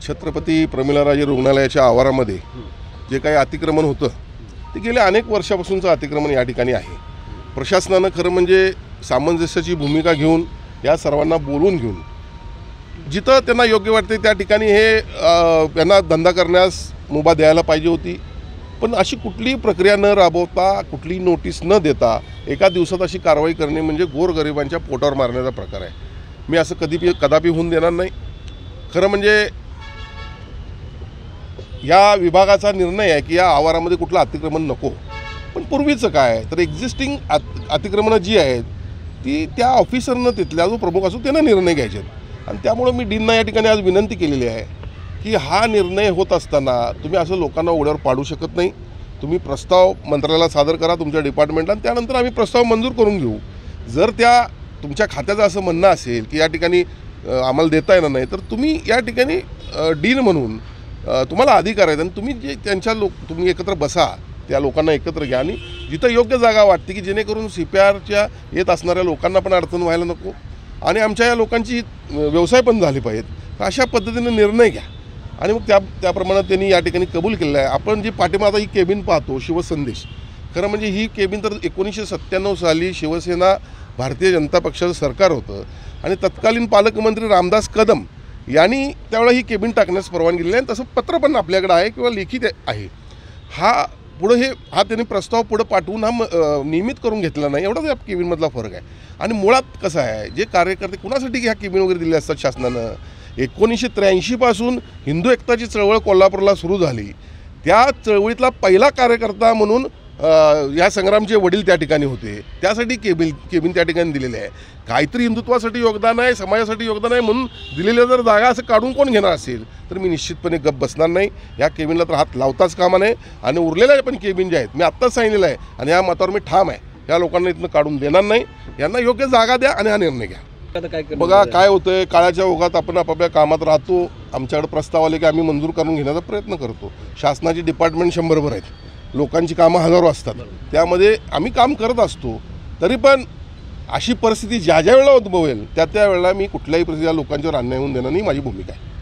छत्रपती प्रमिलाराजे रुग्णालयाच्या आवारामध्ये जे काही अतिक्रमण होतं ते गेल्या अनेक वर्षापासूनचं अतिक्रमण या ठिकाणी आहे। प्रशासनानं खरं म्हणजे सामंजस्याची भूमिका घेऊन या सर्वांना बोलून घेऊन जिथं त्यांना योग्य वाटते त्या ठिकाणी हे त्यांना धंदा करण्यास मुभा द्यायला पाहिजे होती। पण अशी कुठलीही प्रक्रिया न राबवता कुठलीही नोटीस न देता एका दिवसात अशी कारवाई करणे म्हणजे गोरगरिबांच्या पोटावर मारण्याचा प्रकार आहे। मी असं कदापि होऊन देणार नाही। खरं म्हणजे या विभागाचा निर्णय आहे की या आवारामध्ये कुठलं अतिक्रमण नको, पण पूर्वीचं काय तर एक्झिस्टिंग अतिक्रमणं जी आहेत ती त्या ऑफिसरनं तिथल्या जो प्रमुख असतो त्यानं निर्णय घ्यायचे आणि त्यामुळे मी डीनना या ठिकाणी आज विनंती केलेली आहे की हा निर्णय होत असताना तुम्ही असं लोकांना ओढ्यावर पाडू शकत नाही। तुम्ही प्रस्ताव मंत्रालयाला सादर करा तुमच्या डिपार्टमेंटला आणि त्यानंतर आम्ही प्रस्ताव मंजूर करून घेऊ। जर त्या तुमच्या खात्याचं असं म्हणणं असेल की या ठिकाणी आम्हाला देता येणार नाही तर तुम्ही या ठिकाणी डीन म्हणून तुम्हाला अधिकार आहेत आणि तुम्ही जे त्यांच्या तुम्ही एकत्र बसा, त्या लोकांना एकत्र घ्या आणि जिथं योग्य जागा वाटते की जेणेकरून CPRच्या येत असणाऱ्या लोकांना पण अडचण व्हायला नको आणि आमच्या या लोकांची व्यवसाय पण झाले पाहिजेत अशा पद्धतीने निर्णय घ्या आणि मग त्याप्रमाणे त्यांनी या ठिकाणी कबूल केलेलं आहे। आपण जी पाठीमागं ही केबिन पाहतो शिवसंदेश, खरं म्हणजे ही केबिन तर 1997 साली शिवसेना भारतीय जनता पक्षाचं सरकार होतं आणि तत्कालीन पालकमंत्री रामदास कदम यांनी त्यावेळेला ही केबिन टाकण्यास परवानगी दिली आणि तसं पत्र पण आपल्याकडे आहे किंवा लिखित आहे। हा त्यांनी प्रस्ताव पुढे पाठवून नियमित करून घेतला नाही, एवढाच या केबिनमधला फरक आहे। आणि मुळात कसं आहे जे कार्यकर्ते कुणासाठी ह्या केबिन वगैरे दिले असतात शासनानं 1983 पासून हिंदू एकताची चळवळ कोल्हापूरला सुरू झाली, त्या चळवळीतला पहिला कार्यकर्ता म्हणून या संग्रामचे वडील त्या ठिकाणी होते, त्यासाठी केबिन त्या ठिकाणी दिलेले आहे। काहीतरी हिंदुत्वासाठी योगदान आहे, समाजासाठी योगदान आहे म्हणून दिलेल्या जर जागा असं काढून कोण घेणार असेल तर मी निश्चितपणे गप्प बसणार नाही। या केबिनला तर हात लावताच कामा नये आणि उरलेल्या पण केबिन ज्या आहेत मी आत्ताच सांगितलेलं आहे आणि या मतावर मी ठाम आहे, या लोकांना इथनं काढून देणार नाही। यांना योग्य जागा द्या आणि हा निर्णय घ्या। बघा काय होतंय, काळाच्या ओघात आपण आपापल्या कामात राहतो, आमच्याकडे प्रस्ताव आले की आम्ही मंजूर करून घेण्याचा प्रयत्न करतो। शासनाची डिपार्टमेंट 100 आहेत, लोकांची कामं हजारो असतात, त्यामध्ये आम्ही काम करत असतो। तरी पण अशी परिस्थिती ज्या वेळेला उद्भवेल त्या वेळेला मी कुठल्याही परिस्थितीला लोकांच्यावर अन्याय होऊन देणं नाही माझी भूमिका आहे।